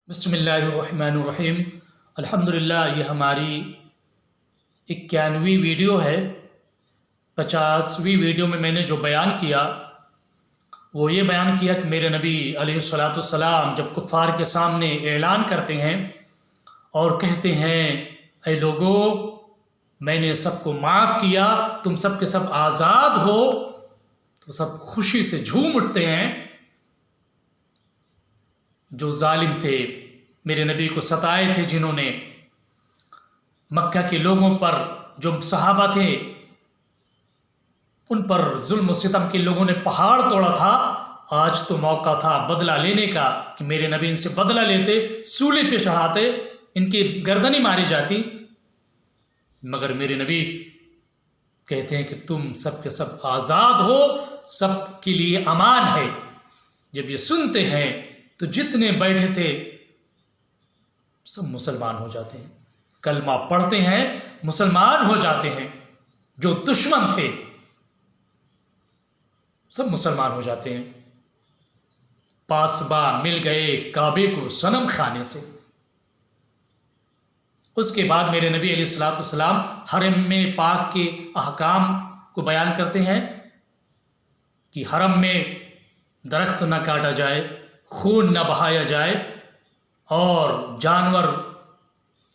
बिस्मिल्लाहिर्रहमानिर्रहीम। अल्हम्दुलिल्लाह, ये हमारी 91वीं वीडियो है। 50वीं वीडियो में मैंने जो बयान किया वो ये बयान किया कि मेरे नबी अलैहिस्सलाम जब कुफ़ार के सामने ऐलान करते हैं और कहते हैं, ऐ लोगो, मैंने सबको माफ़ किया, तुम सब के सब आज़ाद हो, तो सब खुशी से झूम उठते हैं। जो जालिम थे, मेरे नबी को सताए थे, जिन्होंने मक्का के लोगों पर, जो सहाबा थे उन पर जुल्म सितम के लोगों ने पहाड़ तोड़ा था, आज तो मौका था बदला लेने का कि मेरे नबी इनसे बदला लेते, सूली पे चढ़ाते, इनकी गर्दनी मारी जाती। मगर मेरे नबी कहते हैं कि तुम सब के सब आज़ाद हो, सब के लिए अमान है। जब ये सुनते हैं तो जितने बैठे थे सब मुसलमान हो जाते हैं, कलमा पढ़ते हैं, मुसलमान हो जाते हैं। जो दुश्मन थे सब मुसलमान हो जाते हैं। पासबा मिल गए काबे को सनम खाने से। उसके बाद मेरे नबी अलैहिस्सलाम हरम में पाक के अहकाम को बयान करते हैं कि हरम में दरख्त न काटा जाए, खून न बहाया जाए और जानवर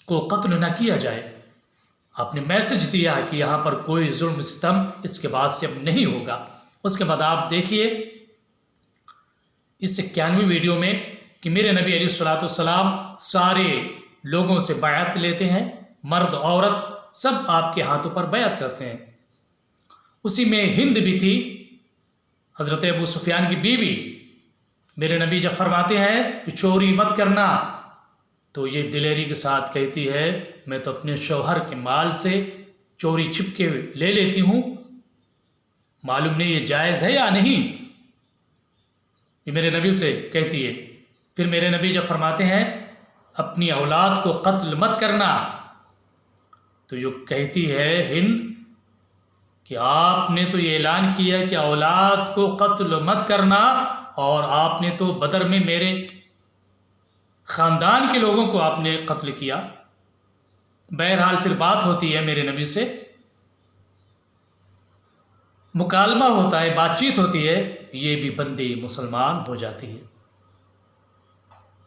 को कत्ल न किया जाए। आपने मैसेज दिया कि यहाँ पर कोई जुल्म सितम इसके बाद से अब नहीं होगा। उसके बाद आप देखिए इस 91वीं वीडियो में कि मेरे नबी अलैहिस्सलाम सारे लोगों से बैअत लेते हैं, मर्द औरत सब आपके हाथों पर बैअत करते हैं। उसी में हिंद भी थी, हज़रत अबू सुफियान की बीवी। मेरे नबी जब फरमाते हैं कि चोरी मत करना, तो ये दिलेरी के साथ कहती है, मैं तो अपने शौहर के माल से चोरी छिप के ले लेती हूँ, मालूम नहीं ये जायज़ है या नहीं। ये मेरे नबी से कहती है। फिर मेरे नबी जब फरमाते हैं अपनी औलाद को कत्ल मत करना, तो ये कहती है हिंद कि आपने तो ये ऐलान किया कि औलाद को कत्ल मत करना, और आपने तो बदर में मेरे ख़ानदान के लोगों को आपने कत्ल किया। बहरहाल फिर बात होती है मेरे नबी से, मुकालमा होता है, बातचीत होती है, ये भी बंदी मुसलमान हो जाती है।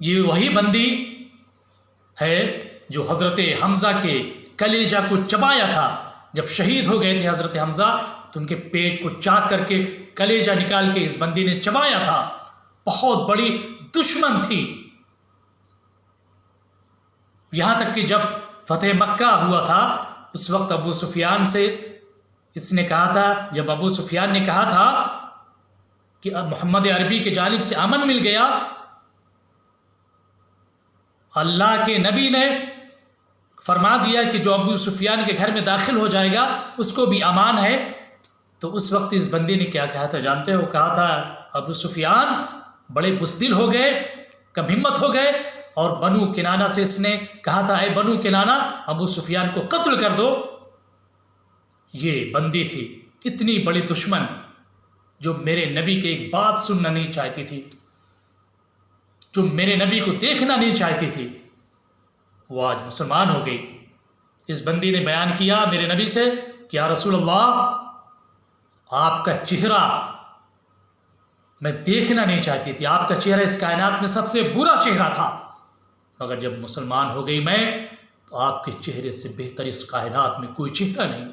ये वही बंदी है जो हज़रत हमज़ा के कलेजा को चबाया था। जब शहीद हो गए थे हज़रत हमज़ा, तो उनके पेट को चाक करके कलेजा निकाल के इस बंदी ने चबाया था। बहुत बड़ी दुश्मन थी। यहाँ तक कि जब फतेह मक्का हुआ था, उस वक्त अबू सुफियान से इसने कहा था, जब अबू सुफियान ने कहा था कि अब मोहम्मद अरबी के जानिब से अमन मिल गया, अल्लाह के नबी ने फरमा दिया कि जो अबू सुफियान के घर में दाखिल हो जाएगा उसको भी अमान है। तो उस वक्त इस बंदी ने क्या कहा था जानते हो? कहा था, अबू सुफियान बड़े बुज़दिल हो गए, कम हिम्मत हो गए, और बनु किनाना से इसने कहा था, ऐ बनु किनाना, अबू सुफियान को कत्ल कर दो। ये बंदी थी, इतनी बड़ी दुश्मन, जो मेरे नबी की एक बात सुनना नहीं चाहती थी, जो मेरे नबी को देखना नहीं चाहती थी, वो आज मुसलमान हो गई। इस बंदी ने बयान किया मेरे नबी से कि या रसूल अल्लाह, आपका चेहरा मैं देखना नहीं चाहती थी, आपका चेहरा इस कायनात में सबसे बुरा चेहरा था, मगर जब मुसलमान हो गई मैं, तो आपके चेहरे से बेहतर इस कायनात में कोई चेहरा नहीं।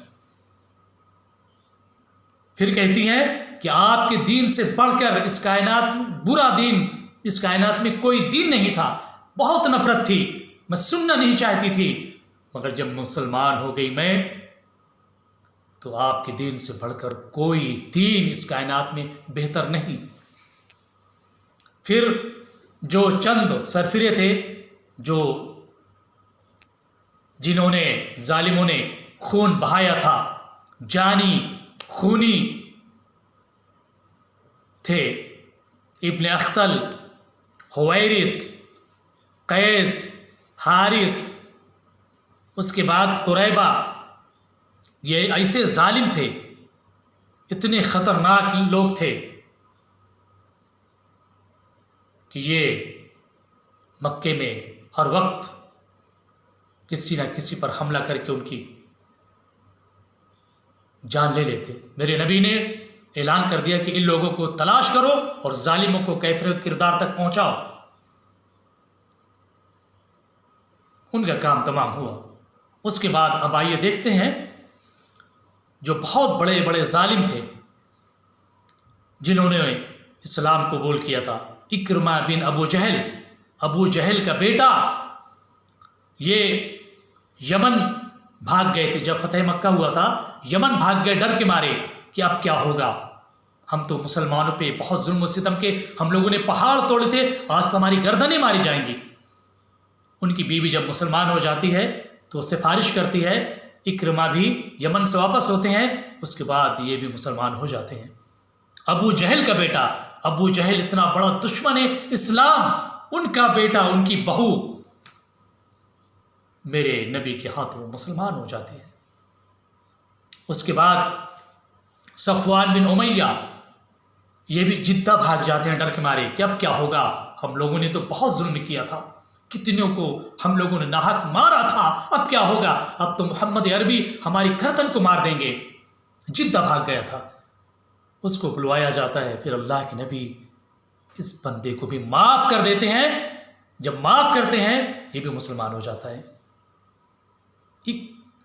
फिर कहती हैं कि आपके दीन से बढ़कर इस कायनात बुरा दीन इस कायनात में कोई दीन नहीं था। बहुत नफरत थी, मैं सुनना नहीं चाहती थी, मगर जब मुसलमान हो गई मैं, तो आपके दीन से बढ़कर कोई दीन इस कायनात में बेहतर नहीं। फिर जो चंद सरफिरे थे, जो जिन्होंने जालिमों ने खून बहाया था, जानी खूनी थे, इब्न अख्तल, हुवैरिस, कैस, हारिस, उसके बाद कुरैबा, ये ऐसे जालिम थे, इतने ख़तरनाक लोग थे कि ये मक्के में हर वक्त किसी न किसी पर हमला करके उनकी जान ले लेते। मेरे नबी ने ऐलान कर दिया कि इन लोगों को तलाश करो और जालिमों को कैफिर किरदार तक पहुंचाओ। उनका काम तमाम हुआ। उसके बाद अब आइए देखते हैं जो बहुत बड़े बड़े जालिम थे जिन्होंने इस्लाम को कबूल किया था। इक्रमा बिन अबू जहल का बेटा, ये यमन भाग गए थे। जब फतेह मक्का हुआ था यमन भाग गए डर के मारे कि अब क्या होगा, हम तो मुसलमानों पे बहुत जुल्म सितम के, हम लोगों ने पहाड़ तोड़े थे, आज तो हमारी गर्दनें मारी जाएंगी। उनकी बीवी जब मुसलमान हो जाती है तो सिफारिश करती है, इक्रमा भी यमन से वापस होते हैं, उसके बाद ये भी मुसलमान हो जाते हैं। अबू जहल का बेटा, अबू जहल इतना बड़ा दुश्मन है इस्लाम, उनका बेटा, उनकी बहू मेरे नबी के हाथों मुसलमान हो जाते हैं। उसके बाद सफवान बिन उमैया, ये भी जिद्दा भाग जाते हैं डर के मारे कि अब क्या होगा, हम लोगों ने तो बहुत जुल्म किया था, कितनों को हम लोगों ने नाहक मारा था, अब क्या होगा, अब तो मोहम्मद अरबी हमारी गर्दन को मार देंगे। जिद्दा भाग गया था, उसको बुलवाया जाता है। फिर अल्लाह के नबी इस बंदे को भी माफ़ कर देते हैं। जब माफ़ करते हैं ये भी मुसलमान हो जाता है।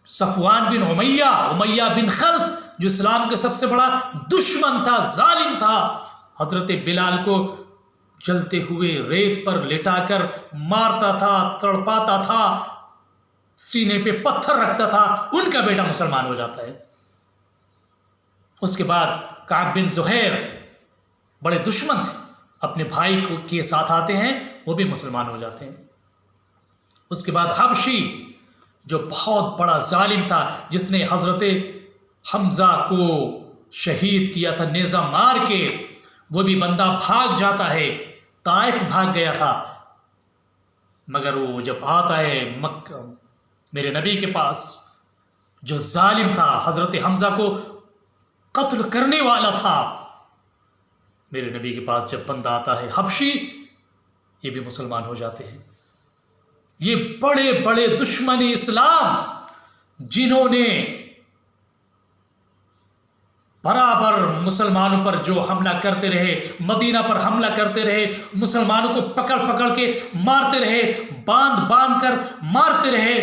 सफवान बिन उमैया बिन खल्फ, जो इस्लाम का सबसे बड़ा दुश्मन था, जालिम था, हजरत बिलाल को जलते हुए रेत पर लेटाकर मारता था, तड़पाता था, सीने पे पत्थर रखता था, उनका बेटा मुसलमान हो जाता है। उसके बाद काब बिन ज़ुहैर, बड़े दुश्मन थे, अपने भाई को के साथ आते हैं, वो भी मुसलमान हो जाते हैं। उसके बाद हबशी, जो बहुत बड़ा जालिम था, जिसने हजरत हमजा को शहीद किया था नेज़ा मार के, वो भी बंदा भाग जाता है, ताइफ भाग गया था। मगर वो जब आता है मक्का मेरे नबी के पास, जो जालिम था, हजरत हमजा को कत्ल करने वाला था, मेरे नबी के पास जब बंदा आता है हबशी, ये भी मुसलमान हो जाते हैं। ये बड़े बड़े दुश्मन इस्लाम जिन्होंने बराबर मुसलमानों पर जो हमला करते रहे, मदीना पर हमला करते रहे, मुसलमानों को पकड़ पकड़ के मारते रहे, बांध बांध कर मारते रहे,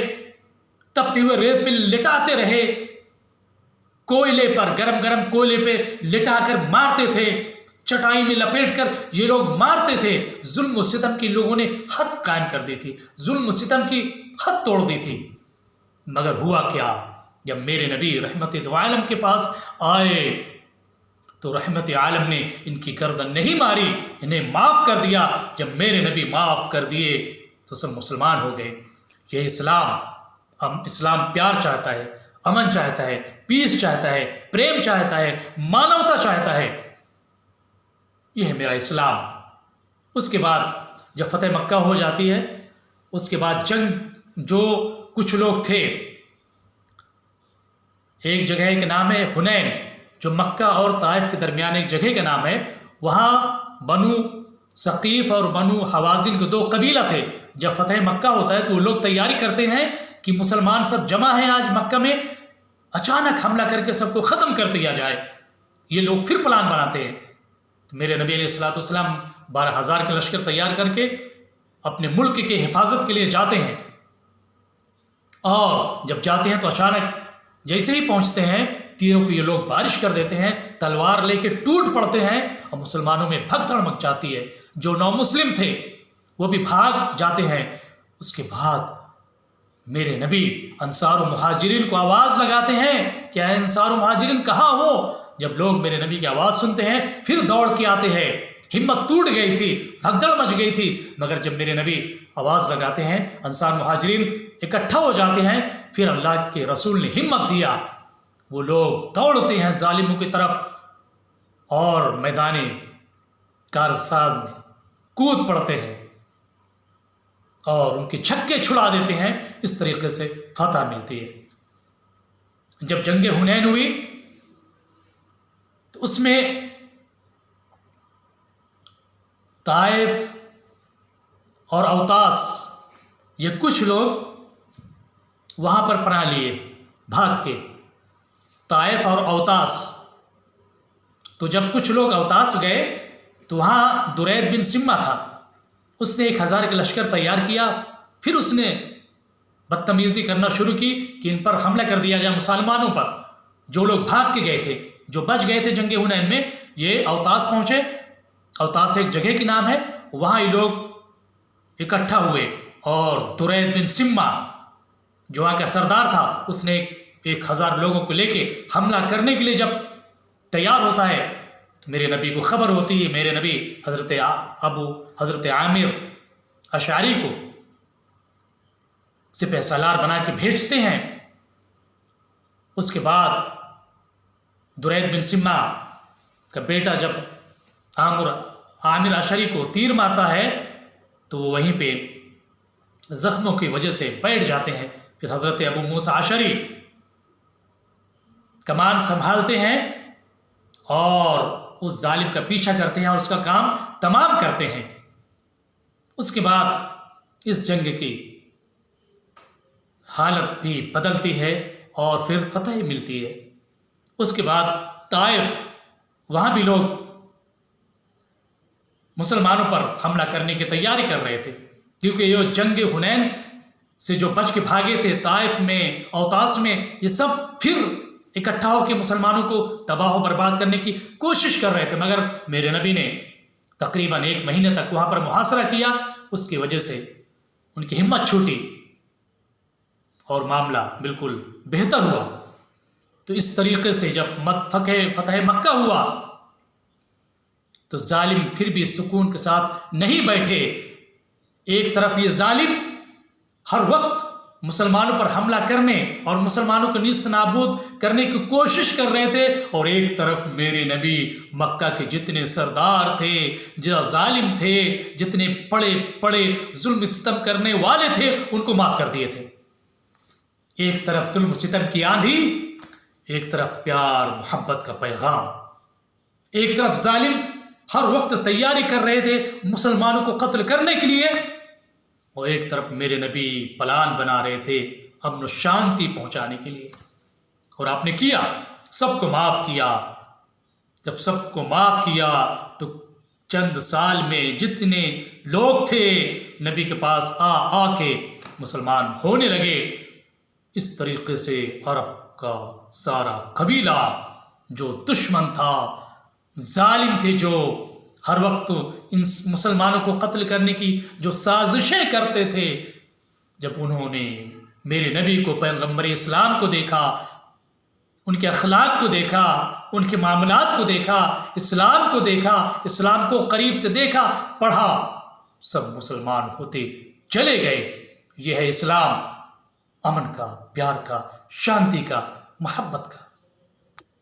तपते हुए रेत पे लिटाते रहे, कोयले पर, गरम गरम कोयले पे लिटाकर मारते थे, चटाई में लपेटकर ये लोग मारते थे। जुल्म सितम की लोगों ने हद कायम कर दी थी, जुल्म सितम की हद तोड़ दी थी। मगर हुआ क्या, जब मेरे नबी रहमत दो आलम के पास आए तो रहमत आलम ने इनकी गर्दन नहीं मारी, इन्हें माफ़ कर दिया। जब मेरे नबी माफ़ कर दिए तो सब मुसलमान हो गए। ये इस्लाम, इस्लाम प्यार चाहता है, अमन चाहता है, पीस चाहता है, प्रेम चाहता है, मानवता चाहता है। यह है मेरा इस्लाम। उसके बाद जब फतेह मक्का हो जाती है, उसके बाद जंग, जो कुछ लोग थे, एक जगह के नाम है हुनैन, जो मक्का और ताइफ के दरमियान एक जगह का नाम है, वहाँ बनु सकीफ और बनु हवाजिन के दो कबीला थे। जब फतेह मक्का होता है तो वो लोग तैयारी करते हैं कि मुसलमान सब जमा हैं आज मक्का में, अचानक हमला करके सबको ख़त्म कर दिया जाए। ये लोग फिर प्लान बनाते हैं। तो मेरे नबी अलैहिस्सलाम 12,000 के लश्कर तैयार करके अपने मुल्क के हिफाजत के लिए जाते हैं। और जब जाते हैं तो अचानक जैसे ही पहुंचते हैं, तीरों को ये लोग बारिश कर देते हैं, तलवार लेके टूट पड़ते हैं और मुसलमानों में भगदड़ मच जाती है। जो नौ-मुस्लिम थे वो भी भाग जाते हैं। उसके बाद मेरे नबी अंसार और मुहाजिरीन को आवाज़ लगाते हैं, क्या अंसार और मुहाजिरीन कहाँ हो? जब लोग मेरे नबी की आवाज़ सुनते हैं फिर दौड़ के आते हैं। हिम्मत टूट गई थी, भगदड़ मच गई थी, मगर जब मेरे नबी आवाज़ लगाते हैं, अंसार मुहाजिरीन इकट्ठा हो जाते हैं। फिर अल्लाह के रसूल ने हिम्मत दिया, वो लोग दौड़ते हैं जालिमों की तरफ और मैदान कारसाज में कूद पड़ते हैं और उनके छक्के छुड़ा देते हैं। इस तरीके से फतह मिलती है। जब जंग हुनैन हुई तो उसमें ताइफ और अवतास, ये कुछ लोग वहाँ पर पनाह लिए भाग के, ताइफ और अवतास। तो जब कुछ लोग अवतास गए तो वहाँ दुरैद बिन सिम्मा था, उसने 1000 का लश्कर तैयार किया। फिर उसने बदतमीज़ी करना शुरू की कि इन पर हमला कर दिया जाए, मुसलमानों पर। जो लोग भाग के गए थे, जो बच गए थे जंग हुनैन में, ये अवतास पहुँचे। अवतास एक जगह की नाम है, वहाँ ये लोग इकट्ठा हुए और दुरैद बिन सिम्मा जो वहाँ का सरदार था, उसने 1000 लोगों को लेके हमला करने के लिए जब तैयार होता है तो मेरे नबी को खबर होती है। मेरे नबी हज़रत आमिर अशारी को सिपह सालार बना के भेजते हैं। उसके बाद दुरैद बिन सिम्मा का बेटा जब आमिर अशारी को तीर मारता है तो वो वहीं पे जख्मों की वजह से बैठ जाते हैं। फिर हज़रत अबू मूसा अशरी कमान संभालते हैं और उस जालिम का पीछा करते हैं और उसका काम तमाम करते हैं। उसके बाद इस जंग की हालत भी बदलती है और फिर फतह मिलती है। उसके बाद ताइफ, वहाँ भी लोग मुसलमानों पर हमला करने की तैयारी कर रहे थे, क्योंकि ये जंग हुनैन से जो बच के भागे थे ताइफ में, अवतास में, ये सब फिर इकट्ठा होकर मुसलमानों को तबाह बर्बाद करने की कोशिश कर रहे थे। मगर मेरे नबी ने तकरीबन 1 महीने तक वहाँ पर मुहासरा किया। उसकी वजह से उनकी हिम्मत छूटी और मामला बिल्कुल बेहतर हुआ। तो इस तरीके से जब फतह मक्का हुआ तो जालिम फिर भी सुकून के साथ नहीं बैठे। एक तरफ ये जालिम हर वक्त मुसलमानों पर हमला करने और मुसलमानों को निस्त नाबूद करने की कोशिश कर रहे थे, और एक तरफ मेरे नबी मक्का के जितने सरदार थे, जो जालिम थे, जितने बड़े बड़े जुल्म सितम करने वाले थे, उनको माफ कर दिए थे। एक तरफ जुल्म सितम की आंधी, एक तरफ प्यार मोहब्बत का पैगाम। एक तरफ जालिम हर वक्त तैयारी कर रहे थे मुसलमानों को कत्ल करने के लिए, और एक तरफ मेरे नबी प्लान बना रहे थे अमन शांति पहुंचाने के लिए। और आपने किया, सबको माफ़ किया। जब सबको माफ़ किया तो चंद साल में जितने लोग थे नबी के पास आके मुसलमान होने लगे। इस तरीके से अरब का सारा कबीला जो दुश्मन था, जालिम थे, जो हर वक्त इन मुसलमानों को कत्ल करने की जो साजिशें करते थे, जब उन्होंने मेरे नबी को, पैगंबर इस्लाम को देखा, उनके अखलाक को देखा, उनके मामलात को देखा, इस्लाम को देखा, इस्लाम को करीब से देखा, पढ़ा, सब मुसलमान होते चले गए। यह है इस्लाम, अमन का, प्यार का, शांति का, मोहब्बत का।